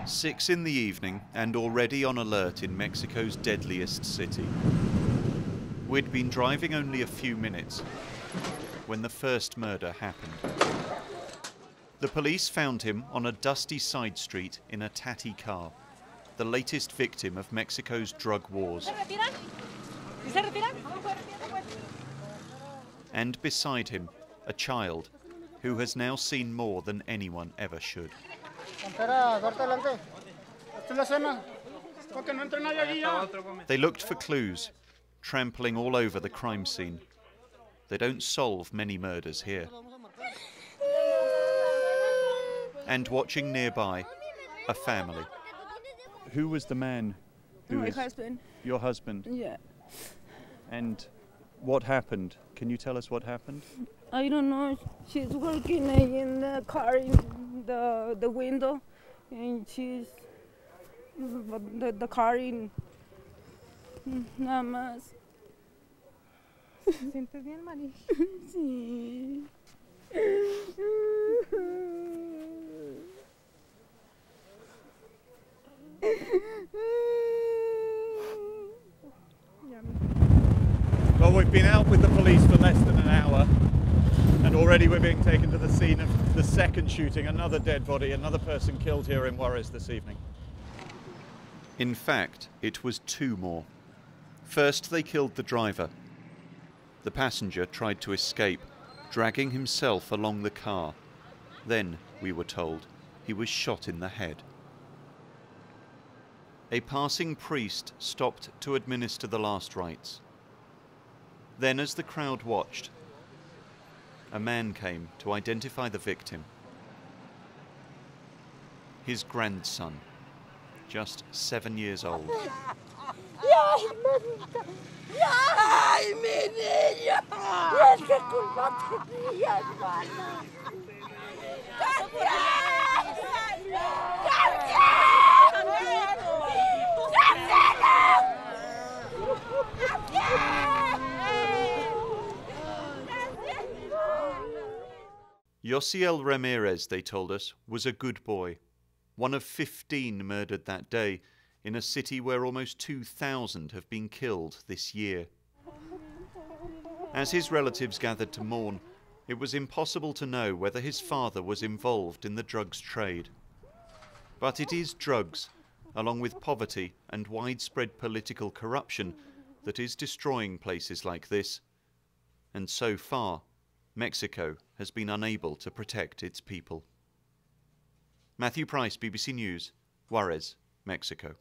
6 in the evening and already on alert in Mexico's deadliest city. We'd been driving only a few minutes when the first murder happened. The police found him on a dusty side street in a tatty car, the latest victim of Mexico's drug wars. And beside him, a child who has now seen more than anyone ever should. They looked for clues, trampling all over the crime scene. They don't solve many murders here. And watching nearby, a family. Who was the man? My husband. Your husband? Yeah. And what happened? Can you tell us what happened? I don't know. She's working in the car in the window, and she's the car in nada más. ¿Te sientes bien, Mari? Sí. Well, we've been out with the police for less than an hour, and already we're being taken to the scene of the second shooting, another dead body, another person killed here in Juarez this evening. In fact, it was two more. First, they killed the driver. The passenger tried to escape, dragging himself along the car. Then, we were told, he was shot in the head. A passing priest stopped to administer the last rites. Then, as the crowd watched, a man came to identify the victim. His grandson, just 7 years old. ¡Ay, mi niño! ¡Es que culpa tenía, hermana! Yosiel Ramirez, they told us, was a good boy, one of 15 murdered that day in a city where almost 2,000 have been killed this year. As his relatives gathered to mourn, it was impossible to know whether his father was involved in the drugs trade. But it is drugs, along with poverty and widespread political corruption, that is destroying places like this. And so far, Mexico has been unable to protect its people. Matthew Price, BBC News, Juarez, Mexico.